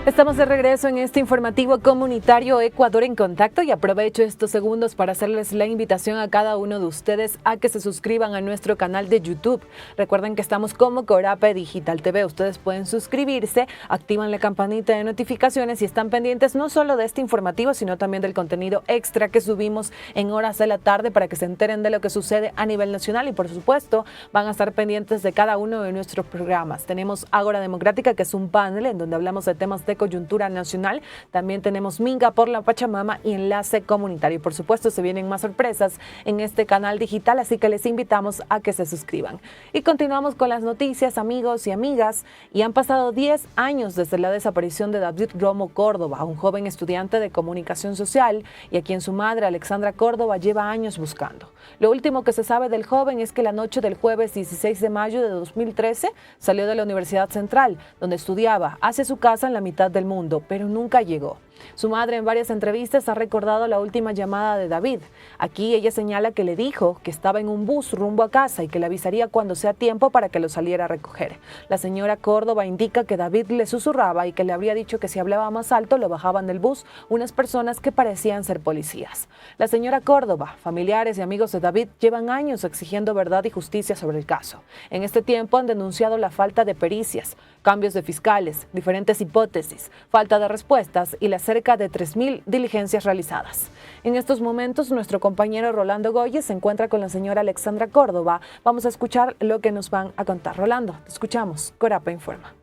Estamos de regreso en este informativo comunitario Ecuador en Contacto y aprovecho estos segundos para hacerles la invitación a cada uno de ustedes a que se suscriban a nuestro canal de YouTube. Recuerden que estamos como Corape Digital TV. Ustedes pueden suscribirse, activan la campanita de notificaciones y están pendientes no solo de este informativo, sino también del contenido extra que subimos en horas de la tarde para que se enteren de lo que sucede a nivel nacional y por supuesto van a estar pendientes de cada uno de nuestros programas. Tenemos Ágora Democrática, que es un panel en donde hablamos de temas de coyuntura nacional. También tenemos Minga por la Pachamama y Enlace Comunitario. Y por supuesto se vienen más sorpresas en este canal digital, así que les invitamos a que se suscriban. Y continuamos con las noticias, amigos y amigas. Y han pasado 10 años desde la desaparición de David Romo Córdoba, un joven estudiante de comunicación social y a quien su madre, Alexandra Córdoba, lleva años buscando. Lo último que se sabe del joven es que la noche del jueves 16 de mayo de 2013 salió de la Universidad Central, donde estudiaba, hacia su casa en la mitad del mundo, pero nunca llegó. Su madre en varias entrevistas ha recordado la última llamada de David. Aquí ella señala que le dijo que estaba en un bus rumbo a casa y que le avisaría cuando sea tiempo para que lo saliera a recoger. La señora Córdoba indica que David le susurraba y que le habría dicho que si hablaba más alto lo bajaban del bus unas personas que parecían ser policías. La señora Córdoba, familiares y amigos de David llevan años exigiendo verdad y justicia sobre el caso. En este tiempo han denunciado la falta de pericias, cambios de fiscales, diferentes hipótesis, falta de respuestas y las cerca de 3.000 diligencias realizadas. En estos momentos, nuestro compañero Rolando Goyes se encuentra con la señora Alexandra Córdoba. Vamos a escuchar lo que nos van a contar. Rolando, te escuchamos. Corapa informa.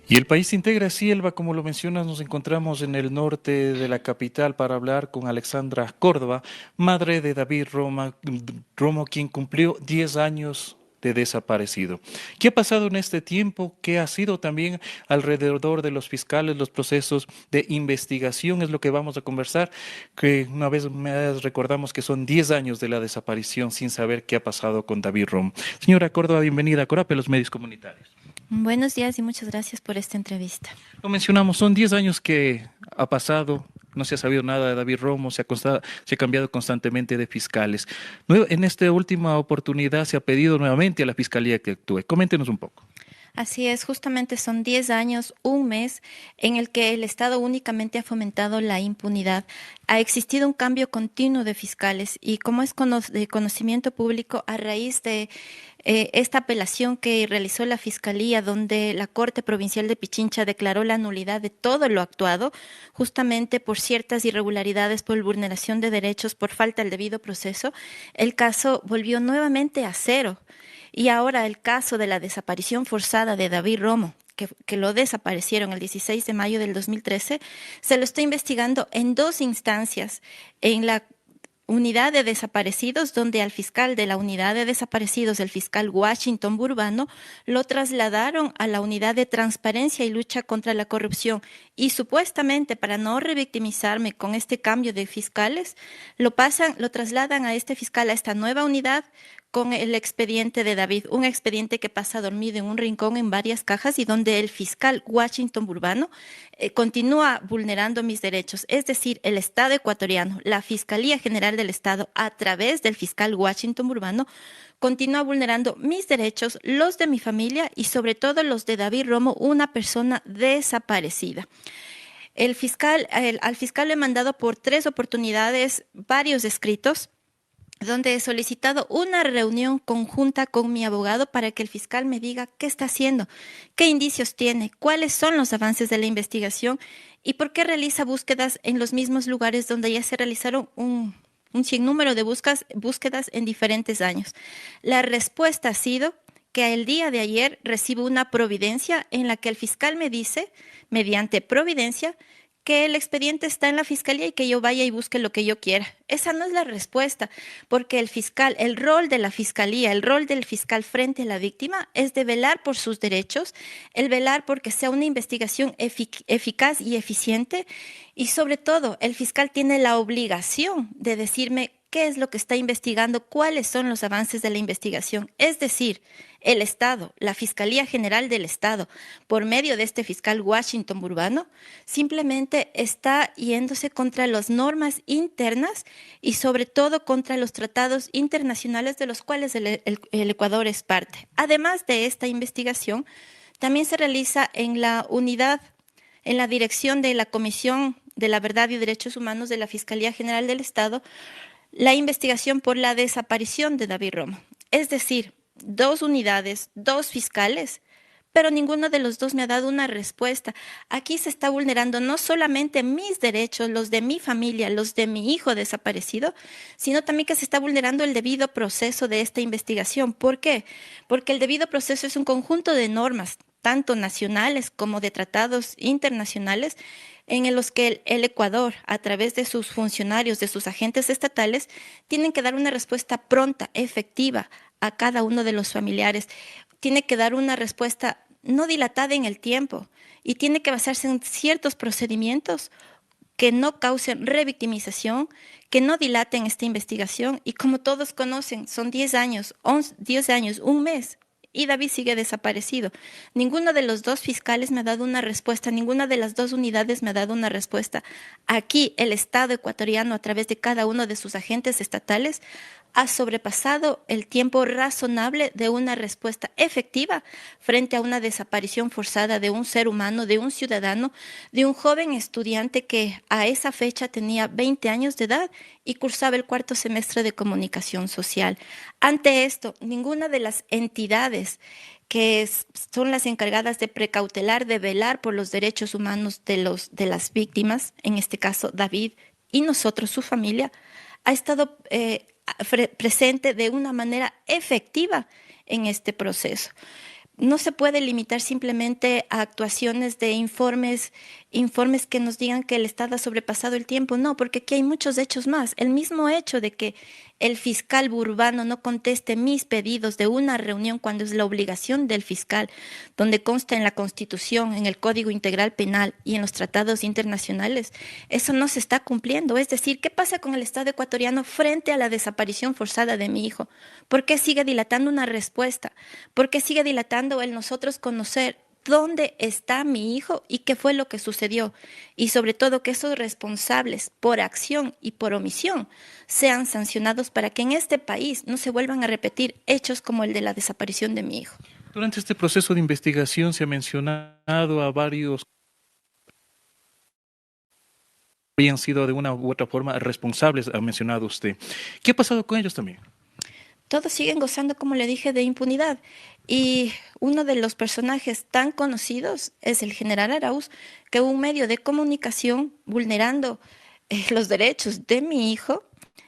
Y el país se integra, sí, Elba, como lo mencionas, nos encontramos en el norte de la capital para hablar con Alexandra Córdoba, madre de David Romo, quien cumplió 10 años de desaparecido. ¿Qué ha pasado en este tiempo? ¿Qué ha sido también alrededor de los fiscales, los procesos de investigación? Es lo que vamos a conversar, que una vez más recordamos que son 10 años de la desaparición sin saber qué ha pasado con David Romo. Señora Córdoba, bienvenida a Corape, los medios comunitarios. Buenos días y muchas gracias por esta entrevista. Lo mencionamos, son 10 años que ha pasado, no se ha sabido nada de David Romo, se ha cambiado constantemente de fiscales. En esta última oportunidad se ha pedido nuevamente a la Fiscalía que actúe. Coméntenos un poco. Así es, justamente son 10 años, un mes, en el que el Estado únicamente ha fomentado la impunidad. Ha existido un cambio continuo de fiscales y como es de conocimiento público, a raíz de esta apelación que realizó la Fiscalía, donde la Corte Provincial de Pichincha declaró la nulidad de todo lo actuado, justamente por ciertas irregularidades, por vulneración de derechos, por falta del debido proceso, el caso volvió nuevamente a cero. Y ahora el caso de la desaparición forzada de David Romo, que lo desaparecieron el 16 de mayo del 2013, se lo está investigando en 2 instancias, en la unidad de desaparecidos, donde al fiscal de la unidad de desaparecidos, el fiscal Washington Burbano, lo trasladaron a la unidad de transparencia y lucha contra la corrupción. Y supuestamente, para no revictimizarme con este cambio de fiscales, lo trasladan a este fiscal, a esta nueva unidad, con el expediente de David, un expediente que pasa dormido en un rincón en varias cajas y donde el fiscal Washington Burbano continúa vulnerando mis derechos, es decir, el Estado ecuatoriano, la Fiscalía General del Estado, a través del fiscal Washington Burbano, continúa vulnerando mis derechos, los de mi familia y sobre todo los de David Romo, una persona desaparecida. Al fiscal le he mandado por 3 oportunidades varios escritos, donde he solicitado una reunión conjunta con mi abogado para que el fiscal me diga qué está haciendo, qué indicios tiene, cuáles son los avances de la investigación y por qué realiza búsquedas en los mismos lugares donde ya se realizaron un sinnúmero de búsquedas en diferentes años. La respuesta ha sido que el día de ayer recibo una providencia en la que el fiscal me dice, mediante providencia, que el expediente está en la fiscalía y que yo vaya y busque lo que yo quiera. Esa no es la respuesta, porque el rol de la fiscalía, el rol del fiscal frente a la víctima es de velar por sus derechos, el velar porque sea una investigación eficaz y eficiente y sobre todo el fiscal tiene la obligación de decirme qué es lo que está investigando, cuáles son los avances de la investigación. Es decir, el Estado, la Fiscalía General del Estado, por medio de este fiscal Washington Burbano, simplemente está yéndose contra las normas internas y sobre todo contra los tratados internacionales de los cuales el Ecuador es parte. Además de esta investigación, también se realiza en la unidad, en la dirección de la Comisión de la Verdad y Derechos Humanos de la Fiscalía General del Estado, la investigación por la desaparición de David Romo. Es decir, 2 unidades, 2 fiscales, pero ninguno de los dos me ha dado una respuesta. Aquí se está vulnerando no solamente mis derechos, los de mi familia, los de mi hijo desaparecido, sino también que se está vulnerando el debido proceso de esta investigación. ¿Por qué? Porque el debido proceso es un conjunto de normas, tanto nacionales como de tratados internacionales, en los que el Ecuador, a través de sus funcionarios, de sus agentes estatales, tienen que dar una respuesta pronta, efectiva a cada uno de los familiares. Tiene que dar una respuesta no dilatada en el tiempo y tiene que basarse en ciertos procedimientos que no causen revictimización, que no dilaten esta investigación. Y como todos conocen, son 10 años, 10 años, un mes, y David sigue desaparecido. Ninguno de los 2 fiscales me ha dado una respuesta, ninguna de las 2 unidades me ha dado una respuesta. Aquí el Estado ecuatoriano, a través de cada uno de sus agentes estatales, ha sobrepasado el tiempo razonable de una respuesta efectiva frente a una desaparición forzada de un ser humano, de un ciudadano, de un joven estudiante que a esa fecha tenía 20 años de edad y cursaba el 4º semestre de comunicación social. Ante esto, ninguna de las entidades que son las encargadas de precautelar, de velar por los derechos humanos de las víctimas, en este caso David y nosotros, su familia, ha estado presente de una manera efectiva en este proceso. No se puede limitar simplemente a actuaciones de informes que nos digan que el Estado ha sobrepasado el tiempo. No, porque aquí hay muchos hechos más. El mismo hecho de que el fiscal Burbano no conteste mis pedidos de una reunión cuando es la obligación del fiscal, donde consta en la Constitución, en el Código Integral Penal y en los tratados internacionales, eso no se está cumpliendo. Es decir, ¿qué pasa con el Estado ecuatoriano frente a la desaparición forzada de mi hijo? ¿Por qué sigue dilatando una respuesta? ¿Por qué sigue dilatando el nosotros conocer dónde está mi hijo y qué fue lo que sucedió? Y sobre todo que esos responsables por acción y por omisión sean sancionados para que en este país no se vuelvan a repetir hechos como el de la desaparición de mi hijo. Durante este proceso de investigación se ha mencionado a varios que habían sido de una u otra forma responsables, ha mencionado usted. ¿Qué ha pasado con ellos también? Todos siguen gozando, como le dije, de impunidad. Y uno de los personajes tan conocidos es el general Arauz, que un medio de comunicación vulnerando los derechos de mi hijo,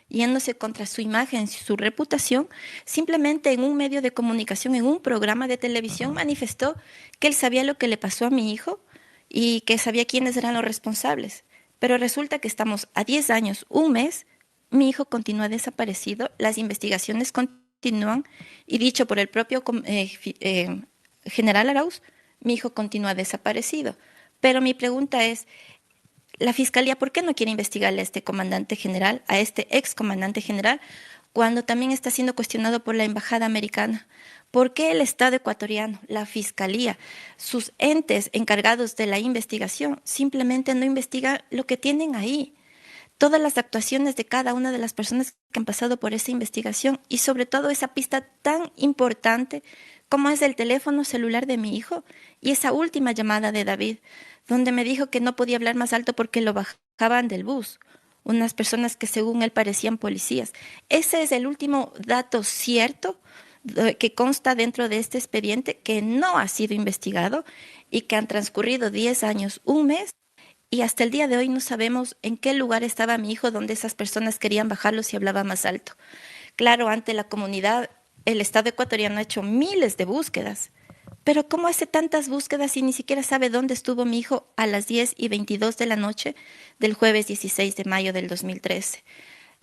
yéndose contra su imagen, su reputación, simplemente en un medio de comunicación, en un programa de televisión, manifestó que él sabía lo que le pasó a mi hijo y que sabía quiénes eran los responsables. Pero resulta que estamos a 10 años, un mes, mi hijo continúa desaparecido, las investigaciones continúan y dicho por el propio general Arauz, mi hijo continúa desaparecido. Pero mi pregunta es, la Fiscalía, ¿por qué no quiere investigarle a este comandante general, a este ex comandante general, cuando también está siendo cuestionado por la Embajada Americana? ¿Por qué el Estado ecuatoriano, la Fiscalía, sus entes encargados de la investigación, simplemente no investigan lo que tienen ahí? Todas las actuaciones de cada una de las personas que han pasado por esa investigación y sobre todo esa pista tan importante como es el teléfono celular de mi hijo y esa última llamada de David, donde me dijo que no podía hablar más alto porque lo bajaban del bus, unas personas que según él parecían policías. Ese es el último dato cierto que consta dentro de este expediente que no ha sido investigado y que han transcurrido 10 años, un mes. Y hasta el día de hoy no sabemos en qué lugar estaba mi hijo donde esas personas querían bajarlo si hablaba más alto. Claro, ante la comunidad, el Estado ecuatoriano ha hecho miles de búsquedas. Pero ¿cómo hace tantas búsquedas y ni siquiera sabe dónde estuvo mi hijo a las 10:22 de la noche del jueves 16 de mayo del 2013?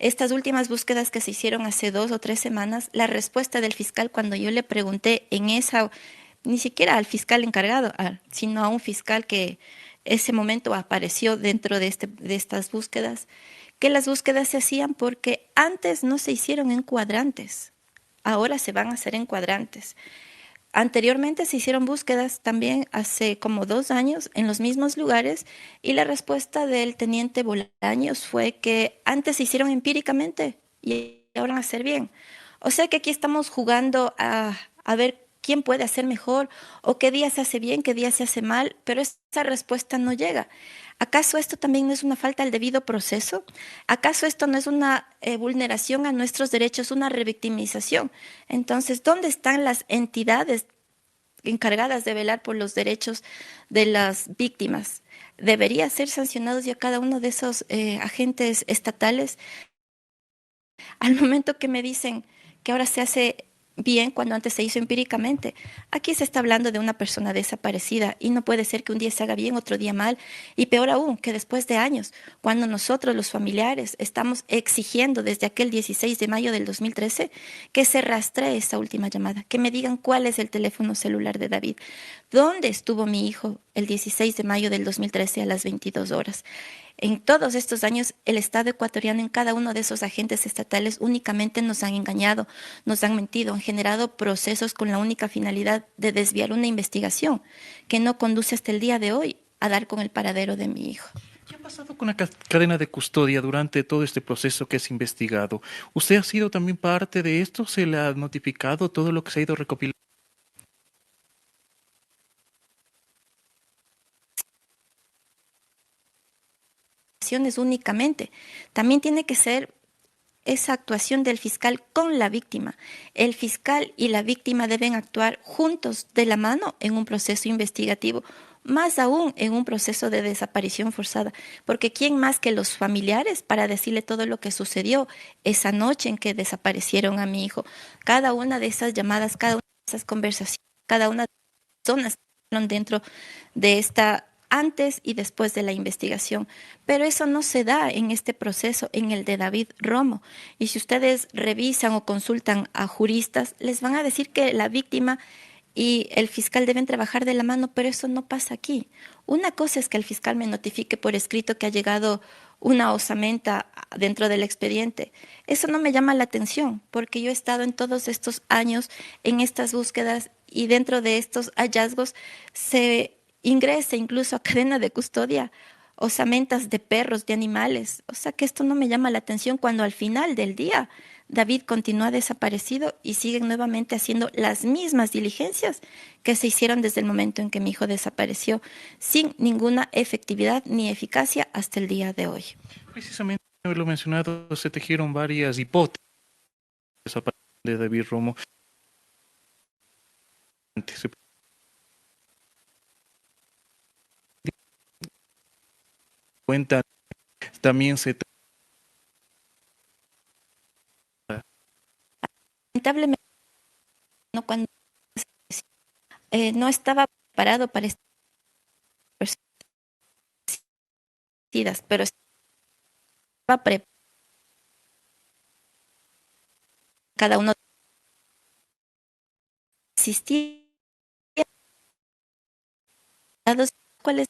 Estas últimas búsquedas que se hicieron hace 2 o 3 semanas, la respuesta del fiscal cuando yo le pregunté en esa, ni siquiera al fiscal encargado, sino a un fiscal que ese momento apareció dentro de estas búsquedas, que las búsquedas se hacían porque antes no se hicieron en cuadrantes, ahora se van a hacer en cuadrantes. Anteriormente se hicieron búsquedas también hace como 2 años en los mismos lugares y la respuesta del teniente Bolaños fue que antes se hicieron empíricamente y ahora van a hacer bien. O sea que aquí estamos jugando a ver quién puede hacer mejor o qué día se hace bien, qué día se hace mal, pero esa respuesta no llega. ¿Acaso esto también no es una falta al debido proceso? ¿Acaso esto no es una vulneración a nuestros derechos, una revictimización? Entonces, ¿dónde están las entidades encargadas de velar por los derechos de las víctimas? Debería ser sancionados ya cada uno de esos agentes estatales al momento que me dicen que ahora se hace bien cuando antes se hizo empíricamente. Aquí se está hablando de una persona desaparecida y no puede ser que un día se haga bien, otro día mal, y peor aún, que después de años, cuando nosotros los familiares estamos exigiendo desde aquel 16 de mayo del 2013 que se rastree esa última llamada, que me digan cuál es el teléfono celular de David, dónde estuvo mi hijo el 16 de mayo del 2013 a las 22 horas. En todos estos años, el Estado ecuatoriano, en cada uno de esos agentes estatales, únicamente nos han engañado, nos han mentido, han generado procesos con la única finalidad de desviar una investigación que no conduce hasta el día de hoy a dar con el paradero de mi hijo. ¿Qué ha pasado con la cadena de custodia durante todo este proceso que es investigado? ¿Usted ha sido también parte de esto? ¿Se le ha notificado todo lo que se ha ido recopilando? Únicamente. También tiene que ser esa actuación del fiscal con la víctima. El fiscal y la víctima deben actuar juntos de la mano en un proceso investigativo, más aún en un proceso de desaparición forzada, porque ¿quién más que los familiares para decirle todo lo que sucedió esa noche en que desaparecieron a mi hijo? Cada una de esas llamadas, cada una de esas conversaciones, cada una de las zonas que fueron dentro de esta antes y después de la investigación. Pero eso no se da en este proceso, en el de David Romo. Y si ustedes revisan o consultan a juristas, les van a decir que la víctima y el fiscal deben trabajar de la mano, pero eso no pasa aquí. Una cosa es que el fiscal me notifique por escrito que ha llegado una osamenta dentro del expediente. Eso no me llama la atención, porque yo he estado en todos estos años en estas búsquedas y dentro de estos hallazgos se ingresa incluso a cadena de custodia osamentas de perros, de animales. O sea que esto no me llama la atención cuando al final del día David continúa desaparecido y siguen nuevamente haciendo las mismas diligencias que se hicieron desde el momento en que mi hijo desapareció, sin ninguna efectividad ni eficacia hasta el día de hoy. Precisamente, lo mencionado, se tejieron varias hipótesis de David Romo. Se cuenta, también se Lamentablemente, no, cuando no estaba preparado para estas personas, pero estaba preparado cada uno existía cuáles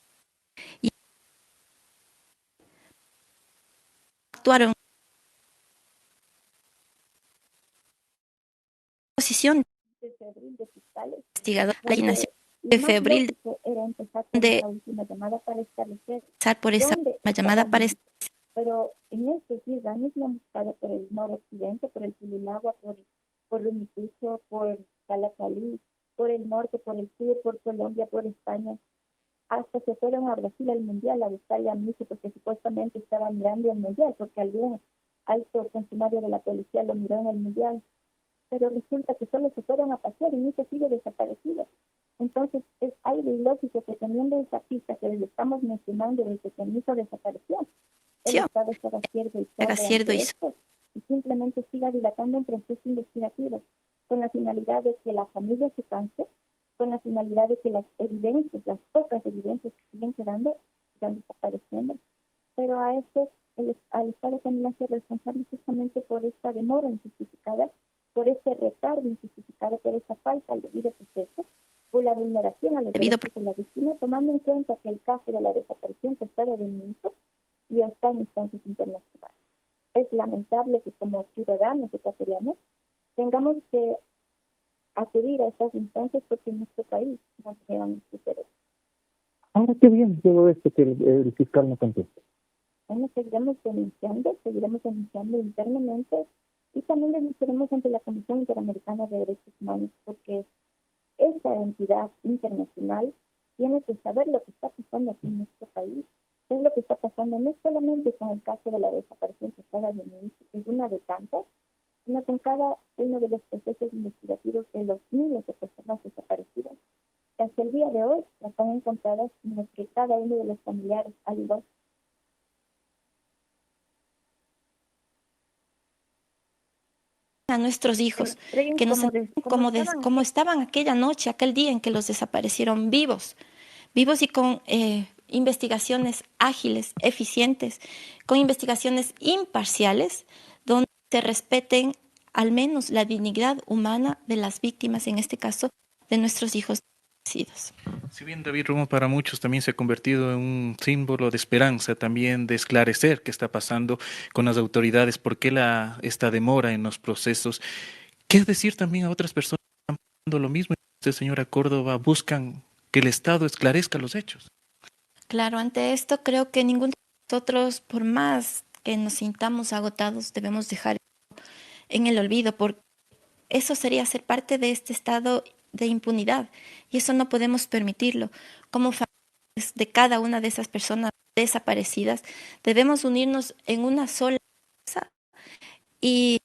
y actuaron en posición de febril de fiscales, investigador, la inacción de febril de empezar por esa llamada para pero en estos 10 años lo hemos estado por el noroccidente, por el Pulilágua, por Rumitucho, por Calacalí, por el norte, por el sur, por Colombia, por España, hasta se fueron a Brasil al Mundial a buscarle a mi hijo porque supuestamente estaban mirando el Mundial, porque algún alto funcionario de la policía lo miró en el Mundial, pero resulta que solo se fueron a pasear y mi hijo sigue desaparecido. Entonces es algo ilógico que teniendo esa pista que les estamos mencionando desde que mi hijo desapareció, el Estado se haga cierto y simplemente siga dilatando un proceso investigativo con la finalidad de que la familia se canse, con la finalidad de que las evidencias, las pocas evidencias que siguen quedando, sigan desapareciendo. Pero a eso al Estado también hace responsable justamente por esta demora injustificada, por este retardo injustificado, por esta falta al debido proceso, por la vulneración a los derechos de la víctima, tomando en cuenta que el caso de la desaparición cesada de mi hijo y está en instancias internacionales. Es lamentable que como ciudadanos ecuatorianos tengamos que acudir a estas instancias porque en nuestro país no se dan sus derechos. Ahora, qué bien todo esto que el fiscal no contesta. Bueno, seguiremos denunciando internamente y también denunciaremos ante la Comisión Interamericana de Derechos Humanos porque esta entidad internacional tiene que saber lo que está pasando aquí en nuestro país. Es lo que está pasando no solamente con el caso de la desaparición forzada de Muniz, que es una de tantas, sino con cada uno de los procesos investigativos de los miles de personas desaparecidas. Hasta el día de hoy están encontradas en los que cada uno de los familiares, al igual a nuestros hijos, entreguen que nos como, como estaban aquella noche, aquel día en que los desaparecieron vivos, vivos y con investigaciones ágiles, eficientes, con investigaciones imparciales, donde se respeten al menos la dignidad humana de las víctimas, en este caso, de nuestros hijos desaparecidos. Si bien David Romo para muchos también se ha convertido en un símbolo de esperanza, también de esclarecer qué está pasando con las autoridades, por qué esta demora en los procesos, qué decir también a otras personas que están pasando lo mismo. Usted, señora Córdoba, buscan que el Estado esclarezca los hechos. Claro, ante esto creo que ninguno de nosotros, por más que nos sintamos agotados, debemos dejar en el olvido, porque eso sería ser parte de este estado de impunidad y eso no podemos permitirlo. Como familias de cada una de esas personas desaparecidas, debemos unirnos en una sola causa y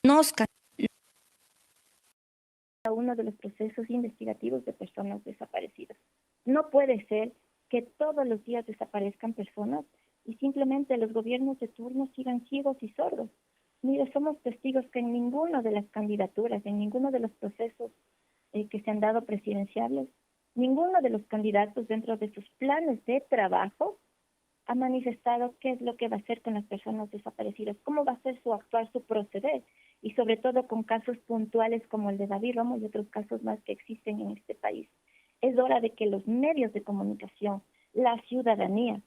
conozcan cada uno de los procesos investigativos de personas desaparecidas. No puede ser que todos los días desaparezcan personas y simplemente los gobiernos de turno sigan ciegos y sordos. Mire, somos testigos que en ninguna de las candidaturas, en ninguno de los procesos que se han dado presidenciales, ninguno de los candidatos dentro de sus planes de trabajo ha manifestado qué es lo que va a hacer con las personas desaparecidas, cómo va a ser su actuar, su proceder, y sobre todo con casos puntuales como el de David Romo y otros casos más que existen en este país. Es hora de que los medios de comunicación, la ciudadanía,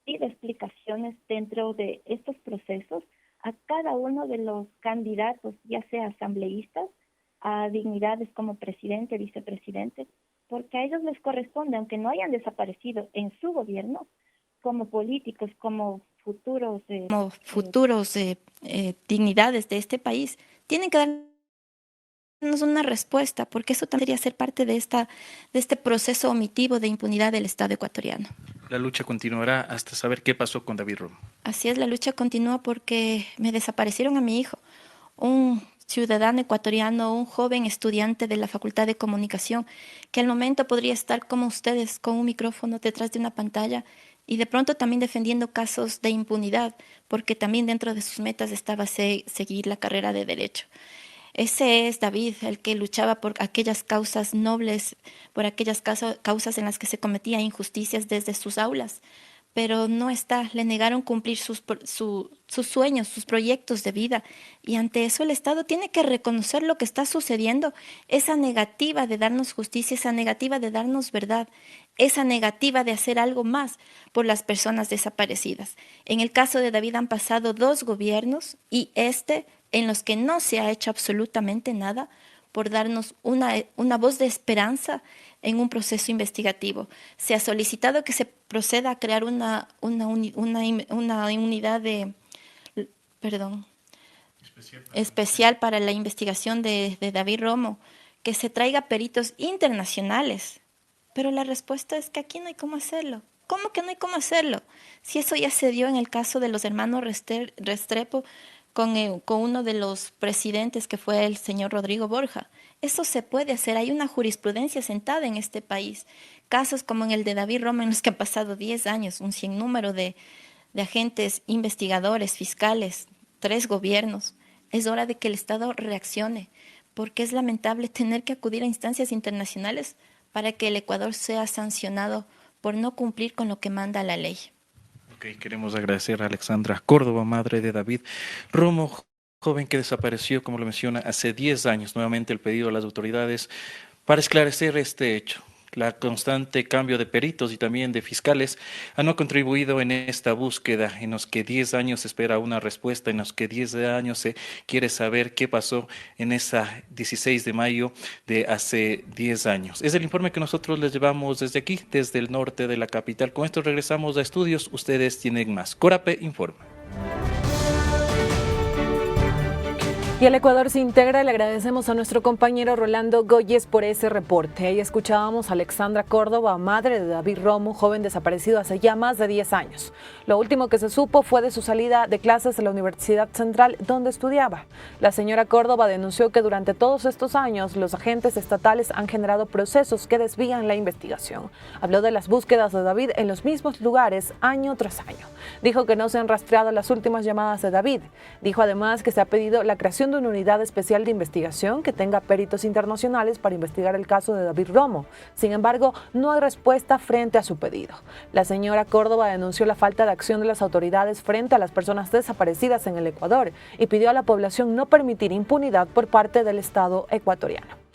pida explicaciones dentro de estos procesos a cada uno de los candidatos, ya sea asambleístas, a dignidades como presidente, vicepresidente, porque a ellos les corresponde, aunque no hayan desaparecido en su gobierno, como políticos, como futuros dignidades de este país, tienen que darnos una respuesta, porque eso también debería ser parte de este proceso omitivo de impunidad del Estado ecuatoriano. La lucha continuará hasta saber qué pasó con David Romo. Así es, la lucha continúa porque me desaparecieron a mi hijo, un ciudadano ecuatoriano, un joven estudiante de la Facultad de Comunicación, que al momento podría estar como ustedes, con un micrófono detrás de una pantalla y de pronto también defendiendo casos de impunidad, porque también dentro de sus metas estaba seguir la carrera de Derecho. Ese es David, el que luchaba por aquellas causas nobles, por aquellas causas en las que se cometían injusticias desde sus aulas, pero no está, le negaron cumplir sus sueños, sus proyectos de vida, y ante eso el Estado tiene que reconocer lo que está sucediendo, esa negativa de darnos justicia, esa negativa de darnos verdad, esa negativa de hacer algo más por las personas desaparecidas. En el caso de David han pasado 2 gobiernos y en los que no se ha hecho absolutamente nada por darnos una voz de esperanza en un proceso investigativo. Se ha solicitado que se proceda a crear una unidad especial para la investigación de David Romo, que se traiga peritos internacionales. Pero la respuesta es que aquí no hay cómo hacerlo. ¿Cómo que no hay cómo hacerlo? Si eso ya se dio en el caso de los hermanos Restrepo, con uno de los presidentes que fue el señor Rodrigo Borja. Eso se puede hacer, hay una jurisprudencia sentada en este país. Casos como en el de David Romo, en los que han pasado 10 años, un sinnúmero de agentes, investigadores, fiscales, 3 gobiernos. Es hora de que el Estado reaccione, porque es lamentable tener que acudir a instancias internacionales para que el Ecuador sea sancionado por no cumplir con lo que manda la ley. Queremos agradecer a Alexandra Córdoba, madre de David Romo, joven que desapareció, como lo menciona, hace 10 años. Nuevamente el pedido a las autoridades para esclarecer este hecho. La constante cambio de peritos y también de fiscales han contribuido en esta búsqueda, en los que 10 años se espera una respuesta, en los que 10 años se quiere saber qué pasó en esa 16 de mayo de hace 10 años. Es el informe que nosotros les llevamos desde aquí, desde el norte de la capital. Con esto regresamos a estudios. Ustedes tienen más. Corape informa. Y el Ecuador se integra y le agradecemos a nuestro compañero Rolando Goyes por ese reporte. Ahí escuchábamos a Alexandra Córdoba, madre de David Romo, joven desaparecido hace ya más de 10 años. Lo último que se supo fue de su salida de clases de la Universidad Central, donde estudiaba. La señora Córdoba denunció que durante todos estos años los agentes estatales han generado procesos que desvían la investigación. Habló de las búsquedas de David en los mismos lugares año tras año. Dijo que no se han rastreado las últimas llamadas de David. Dijo además que se ha pedido la creación de una unidad especial de investigación que tenga peritos internacionales para investigar el caso de David Romo. Sin embargo, no hay respuesta frente a su pedido. La señora Córdoba denunció la falta de acción de las autoridades frente a las personas desaparecidas en el Ecuador y pidió a la población no permitir impunidad por parte del Estado ecuatoriano.